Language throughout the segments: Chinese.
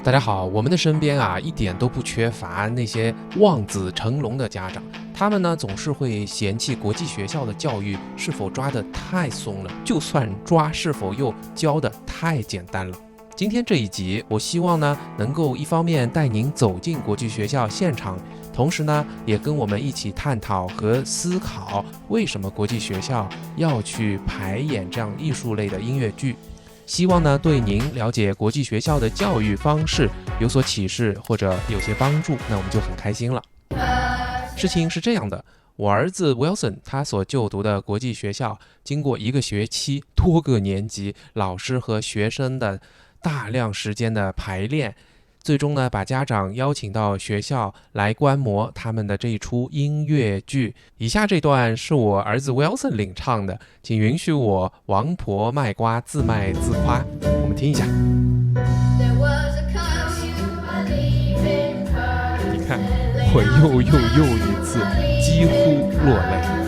大家好，我们的身边一点都不缺乏那些望子成龙的家长，他们呢总是会嫌弃国际学校的教育是否抓得太松了，就算抓，是否又教得太简单了。今天这一集，我希望呢能够一方面带您走进国际学校现场，同时呢也跟我们一起探讨和思考为什么国际学校要去排演这样艺术类的音乐剧。希望呢对您了解国际学校的教育方式有所启示或者有些帮助，那我们就很开心了。事情是这样的，我儿子 Wilson 他所就读的国际学校，经过一个学期、多个年级、老师和学生的大量时间的排练，最终呢把家长邀请到学校来观摩他们的这一出音乐剧。以下这段是我儿子 Wilson 领唱的，请允许我王婆卖瓜自卖自夸，我们听一下。你看，我又一次几乎落泪。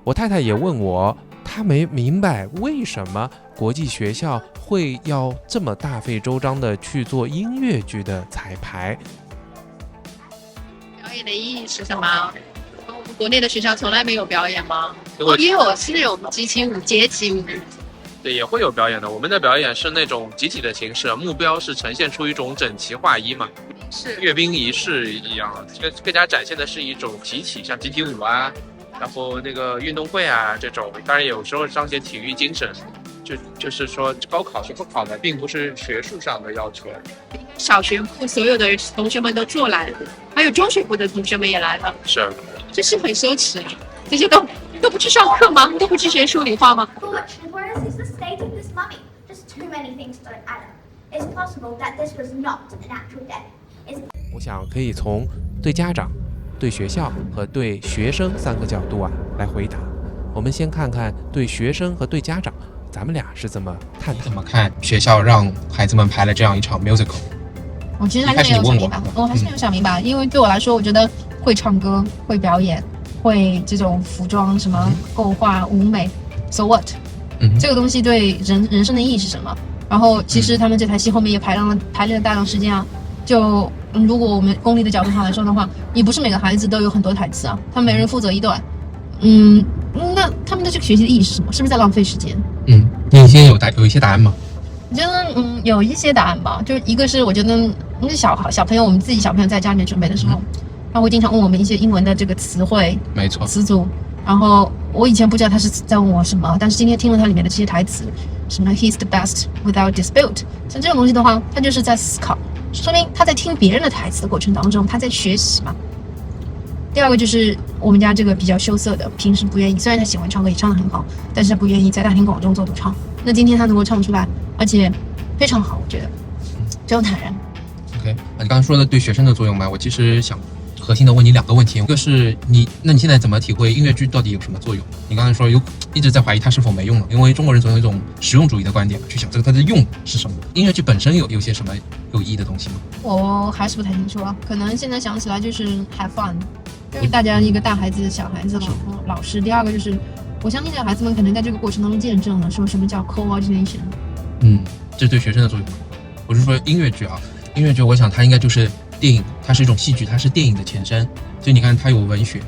我太太也问我，她没明白为什么国际学校会要这么大费周章的去做音乐剧的彩排。表演的意义是什么？我们国内的学校从来没有表演吗？也有，是那种集体舞、节体舞。对，也会有表演的。我们的表演是那种集体的形式，目标是呈现出一种整齐划一嘛，是阅兵仪式一样，更加展现的是一种集体，像集体舞啊。然后那个运动会啊这种，当然有时候彰显体育精神，就是说高考是不考的，并不是学术上的要求。小学部所有的同学们都做来了，还有中学部的同学们也来了，是，这是很奢侈啊！这些都不去上课吗？都不去学数理化吗？我想可以从对家长、对学校和对学生三个角度来回答。我们先看看对学生和对家长，咱们俩是怎么看的？怎么看学校让孩子们排了这样一场 musical？ 我其实还是没有想明白，我还是没有想明白，因为对我来说，我觉得会唱歌、会表演、会这种服装什么构画、舞美 ，so what？这个东西对人生的意义是什么？然后其实他们这台戏后面也排练了大量时间啊，就。如果我们功利的角度上来说的话，也不是每个孩子都有很多台词啊，他每人负责一段。那他们的这个学习的意义是什么？是不是在浪费时间？你先有一些答案吗？我觉得有一些答案吧，就一个是我觉得小朋友，我们自己小朋友在家里面准备的时候，他会经常问我们一些英文的这个词汇、没错，词组。然后我以前不知道他是在问我什么，但是今天听了它里面的这些台词，什么 He's the best without dispute， 像这种东西的话，他就是在思考。说明他在听别人的台词的过程当中，他在学习嘛。第二个就是我们家这个比较羞涩的，平时不愿意，虽然他喜欢唱歌，也唱得很好，但是他不愿意在大庭广众做独唱。那今天他能够唱出来，而且非常好，我觉得非常坦然。OK， 你刚刚说的对学生的作用嘛，我其实想核心的问你两个问题，一个是你现在怎么体会音乐剧到底有什么作用？你刚才说一直在怀疑它是否没用了，因为中国人总有一种实用主义的观点去想它的用是什么。音乐剧本身有些什么有意义的东西吗？我还是不太清楚啊，可能现在想起来就是 have fun， 就是大家一个大孩子、小孩子、老师。第二个就是我相信这个孩子们可能在这个过程当中见证了说什么叫 coordination。这对学生的作用。我是说音乐剧啊，音乐剧我想它应该就是电影，它是一种戏剧，它是电影的前身。所以你看它有文学，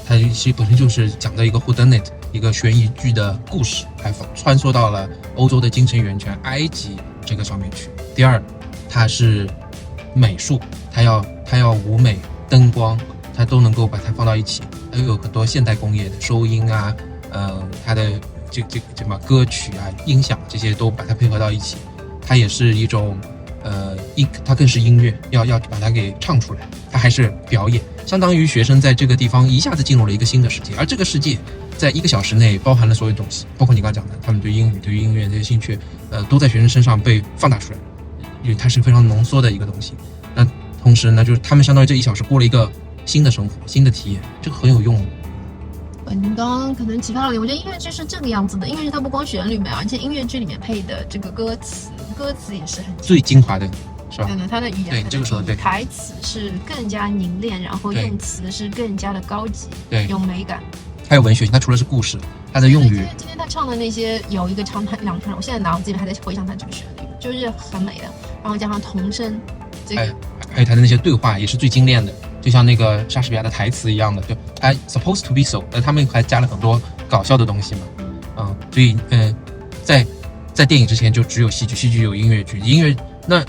它本身就是讲的一个 whodunit， 一个悬疑剧的故事，还穿梭到了欧洲的精神源泉埃及这个上面去。第二，它是美术，它要舞美、灯光，它都能够把它放到一起。还有很多现代工业的收音啊，它的这什么歌曲啊、音响这些都把它配合到一起。它也是一种它更是音乐，要把它给唱出来，它还是表演，相当于学生在这个地方一下子进入了一个新的世界，而这个世界在1个小时内包含了所有东西，包括你刚刚讲的，他们对英语、对于音乐这些兴趣，都在学生身上被放大出来，因为它是非常浓缩的一个东西。那同时呢，就是他们相当于这1小时过了一个新的生活、新的体验，这个很有用。你刚刚可能启发了你，我觉得音乐剧是这个样子的，音乐剧它不光旋律美，而且音乐剧里面配的这个歌词也是很最精华的，是吧？对的，它的语言，对这个说的对，台词是更加凝练，然后用词是更加的高级，对，有美感。还有文学，它除了是故事，它的用语。今天他唱的那些有一个唱2串，我现在脑子里面还在回想它这个旋律，就是很美的，然后加上童声，这个还有他的那些对话也是最精炼的。就像那个莎士比亚的台词一样的，就 I supposed to be so， 他们还加了很多搞笑的东西嘛，所以在电影之前就只有戏剧，戏剧有音乐剧，音乐那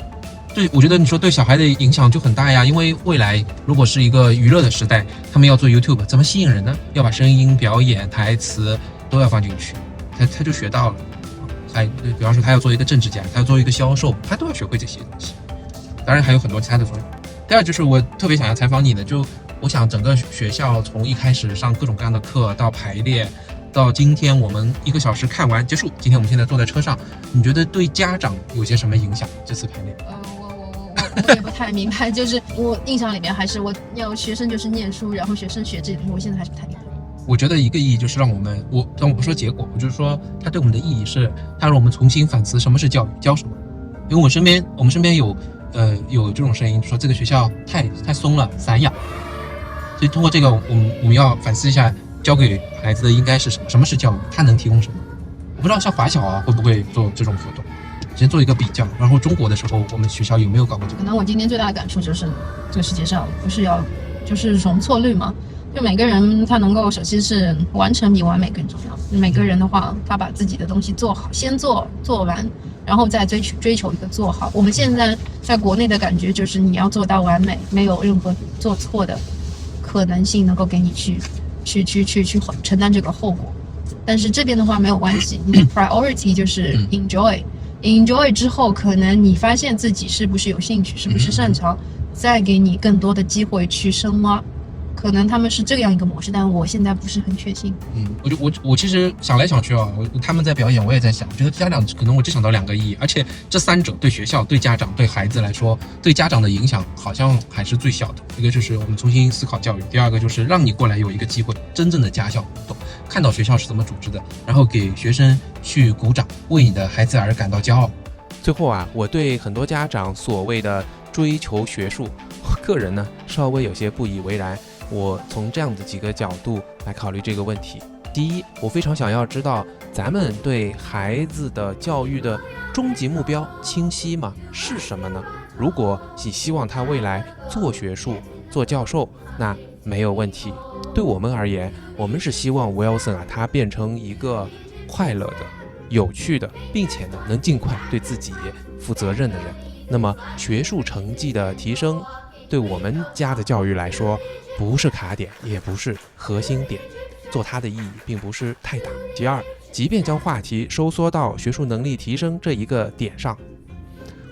对我觉得你说对小孩的影响就很大呀，因为未来如果是一个娱乐的时代，他们要做 YouTube， 怎么吸引人呢？要把声音、表演、台词都要放进去，他就学到了。比方说他要做一个政治家，他要做一个销售，他都要学会这些东西。当然还有很多其他的作用。第二就是我特别想要采访你的，就我想整个学校从一开始上各种各样的课到排练，到今天我们1个小时看完结束，今天我们现在坐在车上，你觉得对家长有些什么影响？这次排练？我也不太明白，就是我印象里面还是我要学生就是念书，然后学生学这个，我现在还是不太明白。我觉得一个意义就是让但我不说结果，我就是说它对我们的意义是，它让我们重新反思什么是教育，教什么。因为我们身边有这种声音，说这个学校太松了，散养。所以通过这个，我们要反思一下，教给孩子的应该是什么？什么是教育？它能提供什么？我不知道像华小啊会不会做这种活动，先做一个比较。然后中国的时候，我们学校有没有搞过这个？可能我今天最大的感触就是，这个世界上不是就是容错率嘛？就每个人他能够，首先是完成比完美更重要。每个人的话，他把自己的东西做好，先做完。然后再追求一个做好。我们现在在国内的感觉就是你要做到完美，没有任何做错的可能性能够给你去承担这个后果。但是这边的话没有关系，你的 priority 就是 enjoy 之后，可能你发现自己是不是有兴趣，是不是擅长，再给你更多的机会去深挖。可能他们是这样一个模式，但我现在不是很确信。我其实想来想去啊，他们在表演，我也在想，我觉得家长可能我只想到2个意义，而且这3者对学校、对家长、对孩子来说，对家长的影响好像还是最小的。一个就是我们重新思考教育，第2个就是让你过来有一个机会，真正的家校活动，看到学校是怎么组织的，然后给学生去鼓掌，为你的孩子而感到骄傲。最后啊，我对很多家长所谓的追求学术，我个人呢稍微有些不以为然。我从这样的几个角度来考虑这个问题。第一，我非常想要知道咱们对孩子的教育的终极目标清晰吗？是什么呢？如果你希望他未来做学术、做教授，那没有问题。对我们而言，我们是希望 Wilson 他变成一个快乐的、有趣的，并且呢能尽快对自己负责任的人。那么学术成绩的提升，对我们家的教育来说，不是卡点，也不是核心点，做它的意义并不是太大。第二，即便将话题收缩到学术能力提升这一个点上，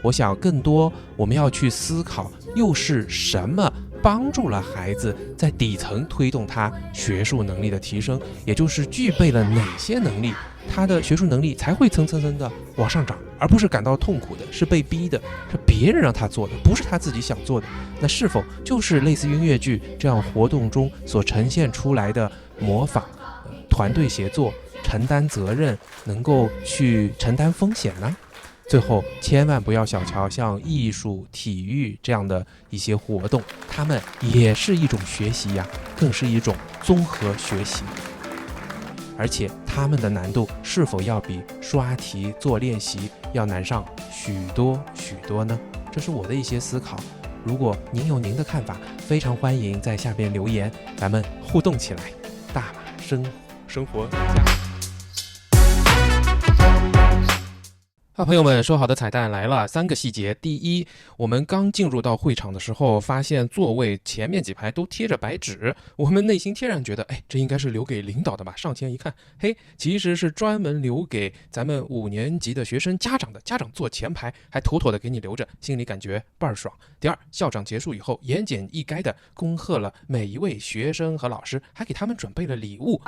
我想更多我们要去思考，又是什么帮助了孩子在底层推动他学术能力的提升，也就是具备了哪些能力，他的学术能力才会层层的往上涨，而不是感到痛苦的，是被逼的，是别人让他做的，不是他自己想做的。那是否就是类似音乐剧这样活动中所呈现出来的模仿、团队协作、承担责任，能够去承担风险呢？最后千万不要小瞧像艺术、体育这样的一些活动，他们也是一种学习呀，更是一种综合学习。而且他们的难度是否要比刷题做练习要难上许多呢？这是我的一些思考。如果您有您的看法，非常欢迎在下边留言，咱们互动起来。大马生活家。好，朋友们，说好的彩蛋来了，3个细节。第一，我们刚进入到会场的时候，发现座位前面几排都贴着白纸，我们内心天然觉得，这应该是留给领导的吧？上前一看，嘿，其实是专门留给咱们5年级的学生家长的，家长坐前排，还妥妥的给你留着，心里感觉倍儿爽。第二，校长结束以后，言简意赅的恭贺了每一位学生和老师，还给他们准备了礼物。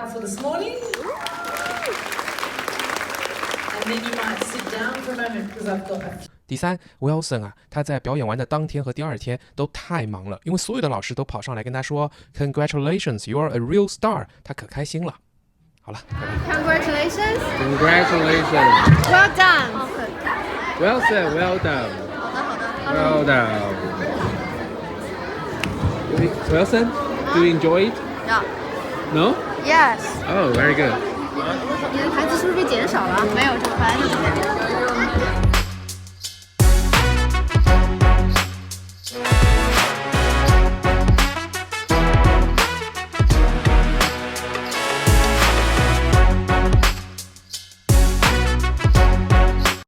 第三 ，Wilson 啊，他在表演完的当天和第2天都太忙了，因为所有的老师都跑上来跟他说 Congratulations, you are a real star， 他可开心了。好了 ，Congratulations, Congratulations, well done, well said, well done, well done. Wilson, do you enjoy it? No. Yes. Oh, very good. 你的台词是不是被减少了？没有，这个本来就这样。